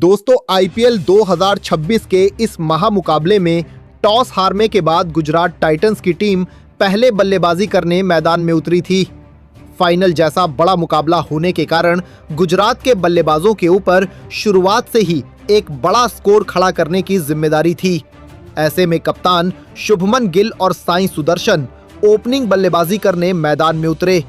दोस्तों आईपीएल 2026 के इस महामुकाबले में टॉस हारने के बाद गुजरात टाइटंस की टीम पहले बल्लेबाजी करने मैदान में उतरी थी। फाइनल जैसा बड़ा मुकाबला होने के कारण गुजरात के बल्लेबाजों के ऊपर शुरुआत से ही एक बड़ा स्कोर खड़ा करने की जिम्मेदारी थी। ऐसे में कप्तान शुभमन गिल और साई सुदर्शन ओपनिंग बल्लेबाजी करने मैदान में उतरे।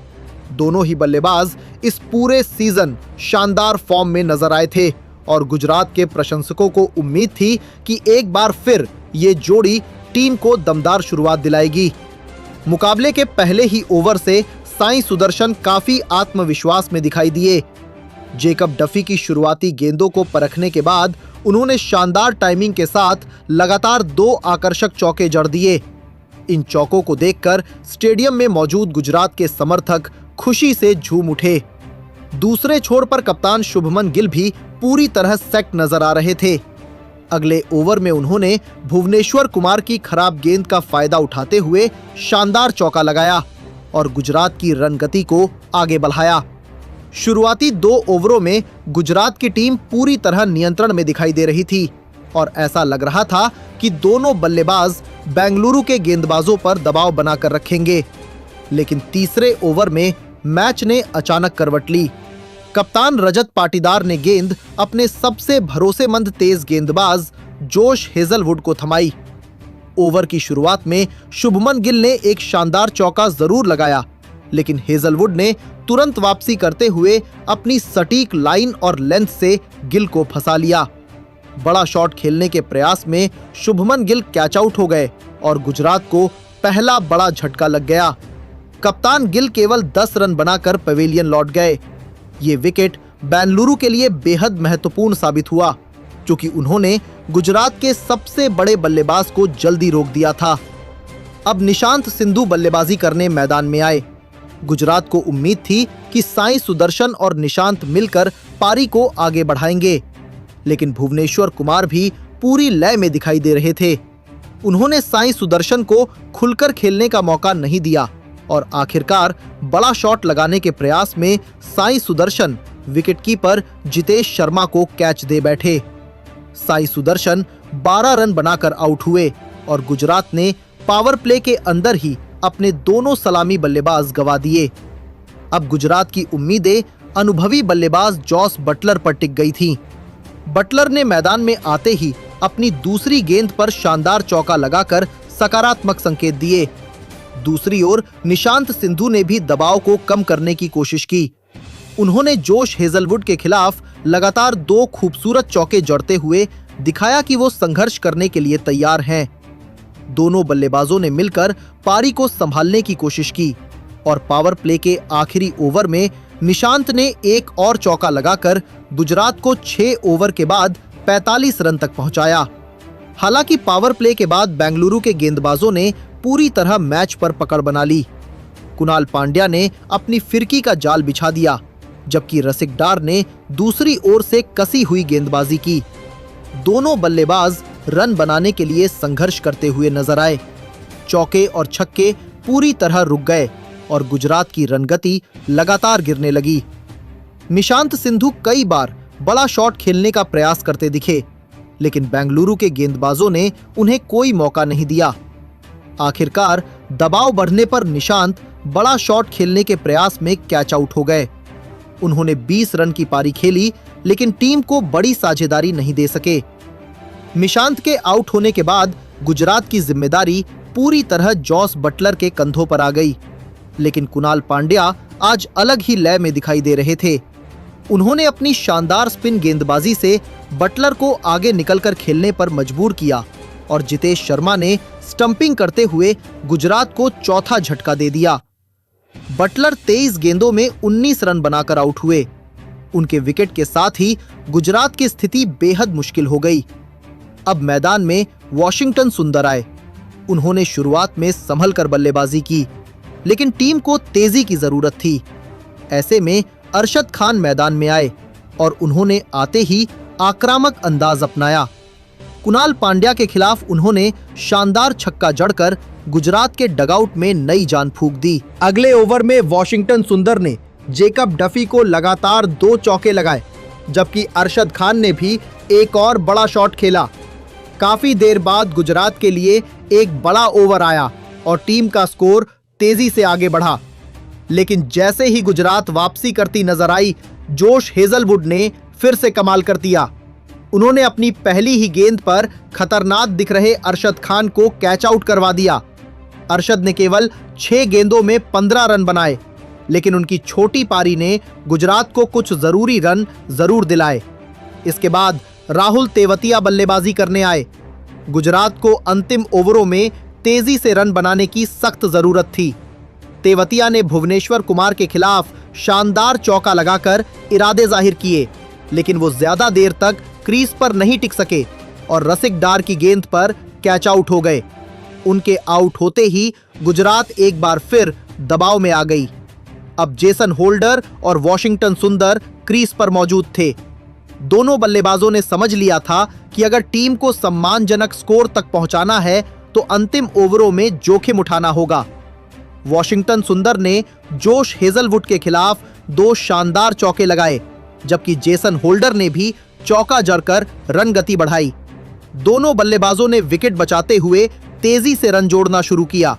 दोनों ही बल्लेबाज इस पूरे सीजन शानदार फॉर्म में नजर आए थे और गुजरात के प्रशंसकों को उम्मीद थी कि एक बार फिर ये जोड़ी टीम को दमदार शुरुआत दिलाएगी। मुकाबले के पहले ही ओवर से साई सुदर्शन काफी आत्मविश्वास में दिखाई दिए। जेकब डफी की शुरुआती गेंदों को परखने के बाद उन्होंने शानदार टाइमिंग के साथ लगातार 2 आकर्षक चौके जड़ दिए। इन चौकों को देखकर स्टेडियम में मौजूद गुजरात के समर्थक खुशी से झूम उठे। दूसरे छोर पर कप्तान शुभमन गिल भी पूरी तरह सेट नजर आ रहे थे। अगले ओवर में उन्होंने भुवनेश्वर कुमार की खराब गेंद का फायदा उठाते हुए शानदार चौका लगाया और गुजरात की रन गति को आगे बढ़ाया। शुरुआती 2 ओवरों में गुजरात की टीम पूरी तरह नियंत्रण में दिखाई दे रही थी और ऐसा लग रहा था कि दोनों बल्लेबाज बेंगलुरु के गेंदबाजों पर दबाव बनाकर रखेंगे। लेकिन तीसरे ओवर में मैच ने अचानक करवट ली। कप्तान रजत पाटीदार ने गेंद अपने सबसे भरोसेमंद तेज गेंदबाज जोश हेजलवुड को थमाई। ओवर की शुरुआत में शुभमन गिल ने एक शानदार चौका जरूर लगाया, लेकिन हेजलवुड ने तुरंत वापसी करते हुए अपनी सटीक लाइन और लेंथ से गिल को फंसा लिया। बड़ा शॉट खेलने के प्रयास में शुभमन गिल कैच आउट हो गए और गुजरात को पहला बड़ा झटका लग गया। कप्तान गिल केवल 10 रन बनाकर पवेलियन लौट गए। ये विकेट बेंगलुरु के लिए बेहद महत्वपूर्ण साबित हुआ, क्योंकि उन्होंने गुजरात के सबसे बड़े बल्लेबाज को जल्दी रोक दिया था। अब निशांत सिंधु बल्लेबाजी करने मैदान में आए। गुजरात को उम्मीद थी कि साई सुदर्शन और निशांत मिलकर पारी को आगे बढ़ाएंगे, लेकिन भुवनेश्वर कुमार भी पूरी लय में दिखाई दे रहे थे। उन्होंने साई सुदर्शन को खुलकर खेलने का मौका नहीं दिया और आखिरकार बड़ा शॉट लगाने के प्रयास में साई सुदर्शन विकेटकीपर जितेश शर्मा को कैच दे बैठे। साई सुदर्शन 12 रन बनाकर आउट हुए और गुजरात ने पावर प्ले के अंदर ही अपने दोनों सलामी बल्लेबाज गंवा दिए। अब गुजरात की उम्मीदें अनुभवी बल्लेबाज जॉस बटलर पर टिक गई थीं। बटलर ने मैदान में आते ही अपनी दूसरी गेंद पर शानदार चौका लगाकर सकारात्मक संकेत दिए। दूसरी ओर निशांत सिंधु ने भी दबाव को कम करने की कोशिश की। उन्होंने जोश हेजलवुड के खिलाफ लगातार 2 खूबसूरत चौके जड़ते हुए दिखाया कि वो संघर्ष करने के लिए तैयार हैं। दोनों बल्लेबाजों ने मिलकर पारी को संभालने की कोशिश की और पावर प्ले के आखिरी ओवर में निशांत ने एक और चौका लगाकर गुजरात को 6 ओवर के बाद 45 रन तक पहुंचाया। हालांकि पावर प्ले के बाद बेंगलुरु के गेंदबाजों ने पूरी तरह मैच पर पकड़ बना ली। कुणाल पांड्या ने अपनी फिरकी का जाल बिछा दिया, जबकि रसिक डार ने दूसरी ओर से कसी हुई गेंदबाजी की। दोनों बल्लेबाज रन बनाने के लिए संघर्ष करते हुए नजर आए। चौके और छक्के पूरी तरह रुक गए और गुजरात की रनगति लगातार गिरने लगी। निशांत सिंधु कई बार बड़ा शॉट खेलने का प्रयास करते दिखे, लेकिन बेंगलुरु के गेंदबाजों ने उन्हें कोई मौका नहीं दिया। आखिरकार दबाव बढ़ने पर निशांत बड़ा शॉट खेलने के प्रयास में कैच आउट हो गए। उन्होंने 20 रन की पारी खेली, लेकिन टीम को बड़ी साझेदारी नहीं दे सके। निशांत के आउट होने के बाद गुजरात की जिम्मेदारी पूरी तरह जॉस बटलर के कंधों पर आ गई, लेकिन कुणाल पांड्या आज अलग ही लय में दिखाई दे रहे थे। उन्होंने अपनी शानदार स्पिन गेंदबाजी से बटलर को आगे निकलकर खेलने पर मजबूर किया और जितेश शर्मा ने स्टंपिंग करते हुए गुजरात को चौथा झटका दे दिया। बटलर 23 गेंदों में 19 रन बनाकर आउट हुए। उनके विकेट के साथ ही गुजरात की स्थिति बेहद मुश्किल हो गई। अब मैदान में वॉशिंगटन सुंदर आए। उन्होंने शुरुआत में संभल कर बल्लेबाजी की, लेकिन टीम को तेजी की जरूरत थी। ऐसे में अरशद खान मैदान में आए और उन्होंने आते ही आक्रामक अंदाज अपनाया। कुणाल पांड्या के खिलाफ उन्होंने शानदार छक्का जड़कर गुजरात के डगआउट में नई जान फूंक दी। अगले ओवर में वॉशिंगटन सुंदर ने जेकब डफी को लगातार 2 चौके लगाए, जबकि अरशद खान ने भी एक और बड़ा शॉट खेला। काफी देर बाद गुजरात के लिए एक बड़ा ओवर आया और टीम का स्कोर तेजी से आगे बढ़ा। लेकिन जैसे ही गुजरात वापसी करती नजर आई, जोश हेजलवुड ने फिर से कमाल कर दिया। उन्होंने अपनी पहली ही गेंद पर खतरनाक दिख रहे अरशद खान को कैच आउट करवा दिया। अरशद ने केवल 6 गेंदों में 15 रन बनाए, लेकिन उनकी छोटी पारी ने गुजरात को कुछ जरूरी रन जरूर दिलाए। इसके बाद राहुल तेवतिया बल्लेबाजी करने आए। गुजरात को अंतिम ओवरों में तेजी से रन बनाने की सख्त जरूरत थी। तेवतिया ने भुवनेश्वर कुमार के खिलाफ शानदार चौका लगाकर इरादे जाहिर किए, लेकिन वो ज्यादा देर तक क्रीज पर नहीं टिक सके और रसिक डार की गेंद पर कैच आउट हो गए। उनके आउट होते ही गुजरात एक बार फिर दबाव में आ गई। अब जेसन होल्डर और वॉशिंगटन सुंदर क्रीज पर मौजूद थे। दोनों बल्लेबाजों ने समझ लिया था कि अगर टीम को सम्मानजनक स्कोर तक पहुंचाना है तो अंतिम ओवरों में जोखिम उठाना होगा। वॉशिंगटन सुंदर ने जोश हेजलवुड के खिलाफ 2 शानदार चौके लगाए, जबकि जेसन होल्डर ने भी चौका जड़कर रन गति बढ़ाई। दोनों बल्लेबाजों ने विकेट बचाते हुए तेजी से रन जोड़ना शुरू किया।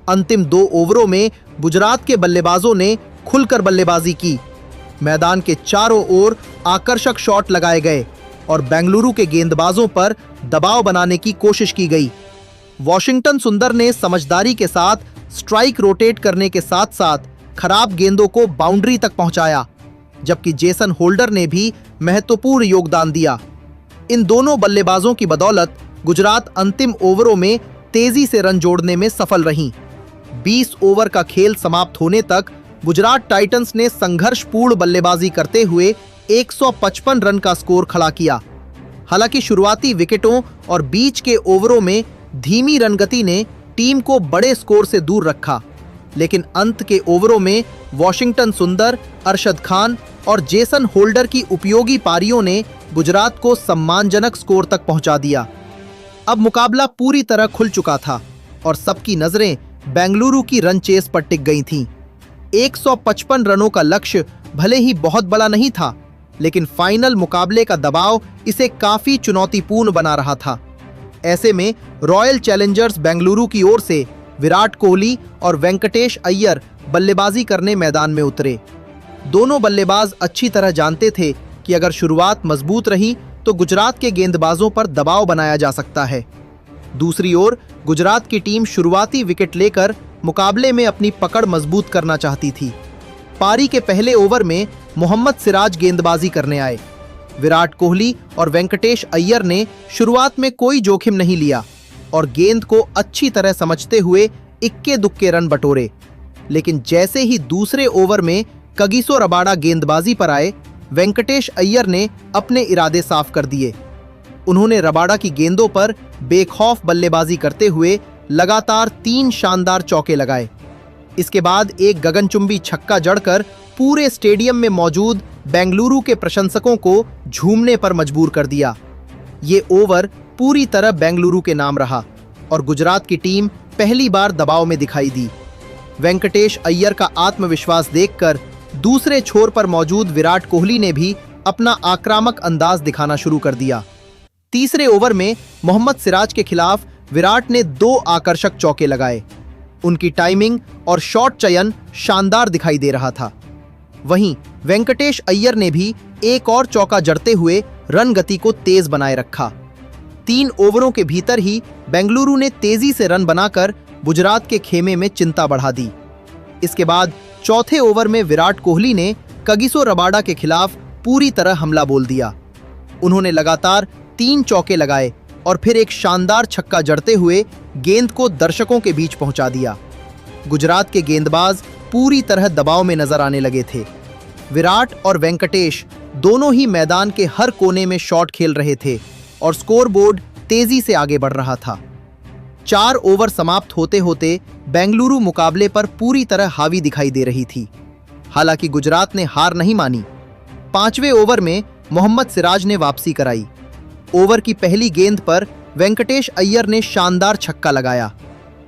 अंतिम 2 ओवरों में गुजरात के बल्लेबाजों ने खुलकर बल्लेबाजी की। मैदान के चारों ओर आकर्षक शॉट लगाए गए और बेंगलुरु के गेंदबाजों पर दबाव बनाने की कोशिश की गई। वॉशिंगटन सुंदर ने समझदारी के साथ स्ट्राइक रोटेट करने के साथ साथ खराब गेंदों को बाउंड्री तक पहुंचाया, जबकि जेसन होल्डर ने भी महत्वपूर्ण योगदान दिया। इन दोनों बल्लेबाजों की बदौलत गुजरात अंतिम ओवरों में तेजी से रन जोड़ने में सफल रही। 20 ओवर का खेल समाप्त होने तक गुजरात टाइटंस ने संघर्षपूर्ण बल्लेबाजी करते हुए 155 रन का स्कोर खड़ा किया। हालांकि शुरुआती विकेटों और बीच के ओवरों में धीमी रनगति ने टीम को बड़े स्कोर से दूर रखा, लेकिन अंत के ओवरों में वॉशिंगटन सुंदर, अरशद खान और जेसन होल्डर की उपयोगी पारियों ने गुजरात को सम्मानजनक स्कोर तक पहुंचा दिया। अब मुकाबला पूरी तरह खुल चुका था और सबकी नजरें बेंगलुरु की रन चेस पर टिक गई थीं। 155 रनों का लक्ष्य भले ही बहुत बड़ा नहीं था, लेकिन फाइनल मुकाबले का दबाव इसे काफी चुनौतीपूर्ण बना रहा था। ऐसे में रॉयल चैलेंजर्स बेंगलुरु की ओर से विराट कोहली और वेंकटेश अय्यर बल्लेबाजी करने मैदान में उतरे। दोनों बल्लेबाज अच्छी तरह जानते थे कि अगर शुरुआत मजबूत रही तो गुजरात के गेंदबाजों पर दबाव बनाया जा सकता है। दूसरी ओर गुजरात की टीम शुरुआती विकेट लेकर मुकाबले में अपनी पकड़ मजबूत करना चाहती थी। पारी के पहले ओवर में मोहम्मद सिराज गेंदबाजी करने आए। विराट कोहली और वेंकटेश अय्यर ने शुरुआत में कोई जोखिम नहीं लिया और गेंद को अच्छी तरह समझते हुए इक्के दुक्के रन बटोरे। लेकिन जैसे ही दूसरे ओवर में कगिसो रबाडा गेंदबाजी पर आए, वेंकटेश अय्यर ने अपने इरादे साफ कर दिए। उन्होंने रबाडा की गेंदों पर बेखौफ बल्लेबाजी करते हुए लगातार 3 शानदार चौके लगाए। इसके बाद एक गगनचुंबी छक्का जड़कर पूरे स्टेडियम में मौजूद बेंगलुरु के प्रशंसकों को झूमने पर मजबूर कर दिया। ये ओवर पूरी तरह बेंगलुरु के नाम रहा और गुजरात की टीम पहली बार दबाव में दिखाई दी। वेंकटेश अय्यर का आत्मविश्वास देखकर दूसरे छोर पर मौजूद विराट कोहली ने भी अपना आक्रामक अंदाज दिखाना शुरू कर दिया। तीसरे ओवर में मोहम्मद सिराज के खिलाफ विराट ने 2 आकर्षक चौके लगाए। उनकी टाइमिंग और शॉट चयन शानदार दिखाई दे रहा था। वहीं वेंकटेश अय्यर ने भी एक और चौका जड़ते हुए रन गति को तेज बनाए रखा। 3 ओवरों के भीतर ही बेंगलुरु ने तेजी से रन बनाकर गुजरात के खेमे में चिंता बढ़ा दी। इसके बाद चौथे ओवर में विराट कोहली ने कगिसो रबाडा के खिलाफ पूरी तरह हमला बोल दिया। उन्होंने लगातार 3 चौके लगाए और फिर एक शानदार छक्का जड़ते हुए गेंद को दर्शकों के बीच पहुंचा दिया। गुजरात के गेंदबाज पूरी तरह दबाव में नजर आने लगे थे। विराट और वेंकटेश दोनों ही मैदान के हर कोने में शॉट खेल रहे थे और स्कोरबोर्ड तेजी से आगे बढ़ रहा था। 4 ओवर समाप्त होते होते बेंगलुरु मुकाबले पर पूरी तरह हावी दिखाई दे रही थी। हालांकि गुजरात ने हार नहीं मानी। 5वें ओवर में मोहम्मद सिराज ने वापसी कराई। ओवर की पहली गेंद पर वेंकटेश अय्यर ने शानदार छक्का लगाया,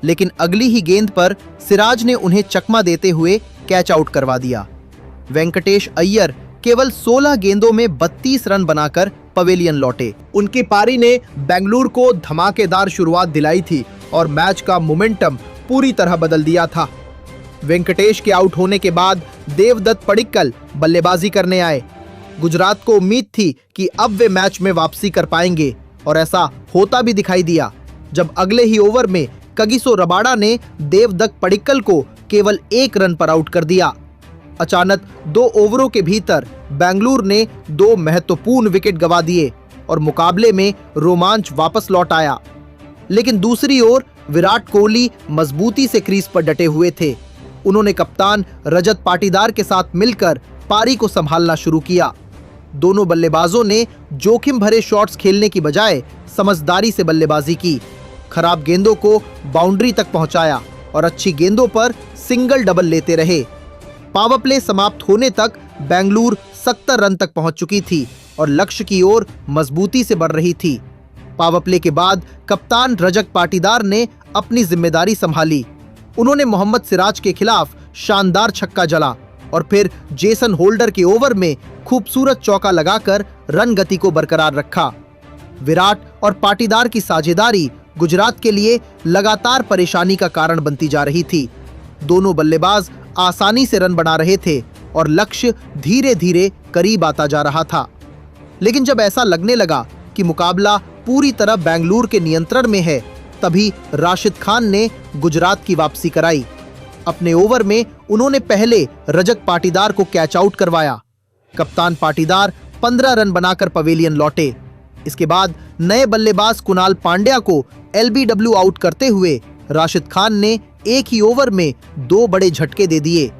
लेकिन अगली ही गेंद पर सिराज ने उन्हें चकमा देते हुए कैच आउट करवा दिया। वेंकटेश अय्यर केवल 16 गेंदों में 32 रन बनाकर पवेलियन लौटे। उनकी पारी ने बेंगलुरु को धमाकेदार शुरुआत दिलाई थी और मैच का मोमेंटम पूरी तरह बदल दिया था। वेंकटेश के आउट होने के बाद देवदत्त पडिक्कल बल्लेबाजी करने आए। गुजरात को उम्मीद थी कि अब वे मैच में वापसी कर पाएंगे और ऐसा होता भी दिखाई दिया, जब अगले ही ओवर में कगिसो रबाडा ने देवदत्त पडिक्कल को केवल 1 रन पर आउट कर दिया। अचानक 2 ओवरों के भीतर बेंगलुरु ने 2 महत्वपूर्ण विकेट गंवा दिए और मुकाबले में रोमांच वापस लौट आया। लेकिन दूसरी ओर विराट कोहली मजबूती से क्रीज पर डटे हुए थे। उन्होंने कप्तान रजत पाटीदार के साथ मिलकर पारी को संभालना शुरू किया। दोनों बल्लेबाजों ने जोखिम भरे शॉट्स खेलने की बजाय समझदारी से बल्लेबाजी की, खराब गेंदों को बाउंड्री तक पहुंचाया और अच्छी गेंदों पर सिंगल डबल लेते रहे। पावर प्ले समाप्त होने तक बेंगलुरु 70 रन तक पहुंच चुकी थी और लक्ष्य की ओर मजबूती से बढ़ रही थी। पावर प्ले के बाद कप्तान रजत पाटीदार ने अपनी जिम्मेदारी संभाली। उन्होंने मोहम्मद सिराज के खिलाफ शानदार छक्का जड़ा और फिर जेसन होल्डर के ओवर में खूबसूरत चौका लगाकर रन गति को बरकरार रखा। विराट और पाटीदार की साझेदारी गुजरात के लिए लगातार परेशानी का कारण बनती जा रही थी। दोनों बल्लेबाज आसानी से रन बना रहे थे और लक्ष्य धीरे धीरे करीब आता जा रहा था। लेकिन जब ऐसा लगने लगा कि मुकाबला पूरी तरह बेंगलुरु के नियंत्रण में है, तभी राशिद खान ने गुजरात की वापसी कराई। अपने ओवर में उन्होंने पहले रजत पाटीदार को कैच आउट करवाया। कप्तान पाटीदार 15 रन बनाकर पवेलियन लौटे। इसके बाद नए बल्लेबाज कुणाल पांड्या को एलबीडब्ल्यू आउट करते हुए राशिद खान ने एक ही ओवर में 2 बड़े झटके दे दिए।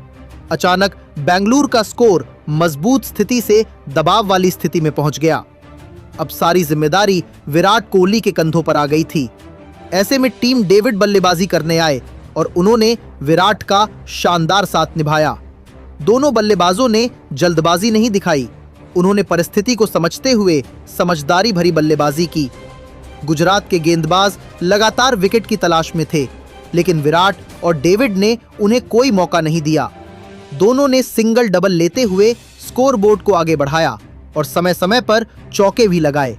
अचानक बेंगलुरु का स्कोर मजबूत स्थिति से दबाव वाली स्थिति में पहुंच गया। अब सारी जिम्मेदारी विराट कोहली के कंधों पर आ गई थी। ऐसे में टीम डेविड बल्लेबाजी करने आए और उन्होंने विराट का शानदार साथ निभाया। दोनों बल्लेबाजों ने जल्दबाजी नहीं दिखाई। उन्होंने परिस्थिति को समझते हुए समझदारी भरी बल्लेबाजी की। गुजरात के गेंदबाज लगातार विकेट की तलाश में थे, लेकिन विराट और डेविड ने उन्हें कोई मौका नहीं दिया। दोनों ने सिंगल डबल लेते हुए स्कोरबोर्ड को आगे बढ़ाया और समय समय पर चौके भी लगाए।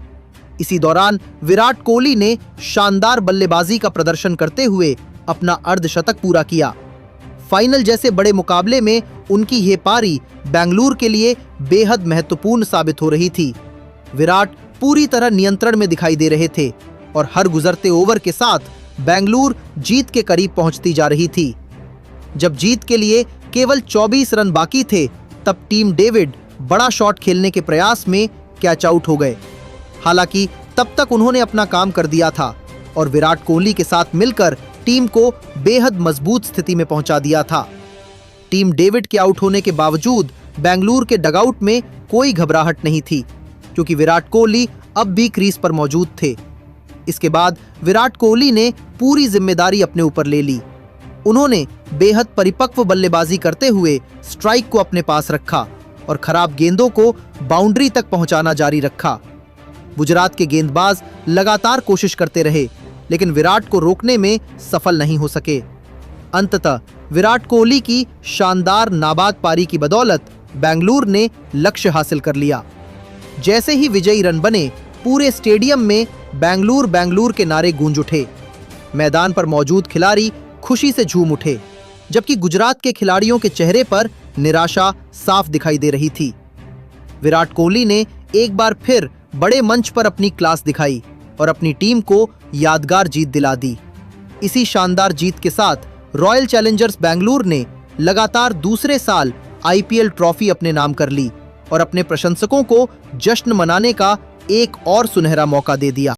इसी दौरान विराट कोहली ने शानदार बल्लेबाजी का प्रदर्शन करते हुए अपना अर्धशतक पूरा किया। फाइनल जैसे बड़े मुकाबले में उनकी ये पारी बेंगलुरु के लिए बेहद महत्वपूर्ण साबित हो रही थी। विराट पूरी तरह नियंत्रण में दिखाई दे रहे थे और हर गुजरते ओवर के साथ बेंगलुरु जीत के करीब पहुंचती जा रही थी। जब जीत के लिए केवल 24 रन बाकी थे, तब टीम डेविड बड़ा शॉट खेलने के प्रयास में कैच आउट हो गए। हालांकि तब तक उन्होंने अपना काम कर दिया था और विराट कोहली के साथ मिलकर टीम को बेहद मजबूत स्थिति में पहुंचा दिया था। टीम डेविड के आउट होने के बावजूद बेंगलुरु के डगआउट में कोई घबराहट नहीं थी, क्योंकि विराट कोहली अब भी क्रीज पर मौजूद थे। इसके बाद विराट कोहली ने पूरी जिम्मेदारी अपने ऊपर ले ली। उन्होंने बेहद परिपक्व बल्लेबाजी करते हुए स्ट्राइक को अपने पास रखा और खराब गेंदों को बाउंड्री तक पहुंचाना जारी रखा। गुजरात के गेंदबाज लगातार कोशिश करते रहे, लेकिन विराट को रोकने में सफल नहीं हो सके। अंततः विराट कोहली की शानदार नाबाद पारी की बदौलत बेंगलुरु ने लक्ष्य हासिल कर लिया। जैसे ही विजयी रन बने, पूरे स्टेडियम में बेंगलुरु बेंगलुरु के नारे गूंज उठे। मैदान पर मौजूद खिलाड़ी खुशी से झूम उठे, जबकि गुजरात के खिलाड़ियों के चेहरे पर निराशा साफ दिखाई दे रही थी। विराट कोहली ने एक बार फिर बड़े मंच पर अपनी क्लास दिखाई और अपनी टीम को यादगार जीत दिला दी। इसी शानदार जीत के साथ रॉयल चैलेंजर्स बेंगलुरु ने लगातार दूसरे साल आईपीएल ट्रॉफी अपने नाम कर ली और अपने प्रशंसकों को जश्न मनाने का एक और सुनहरा मौका दे दिया।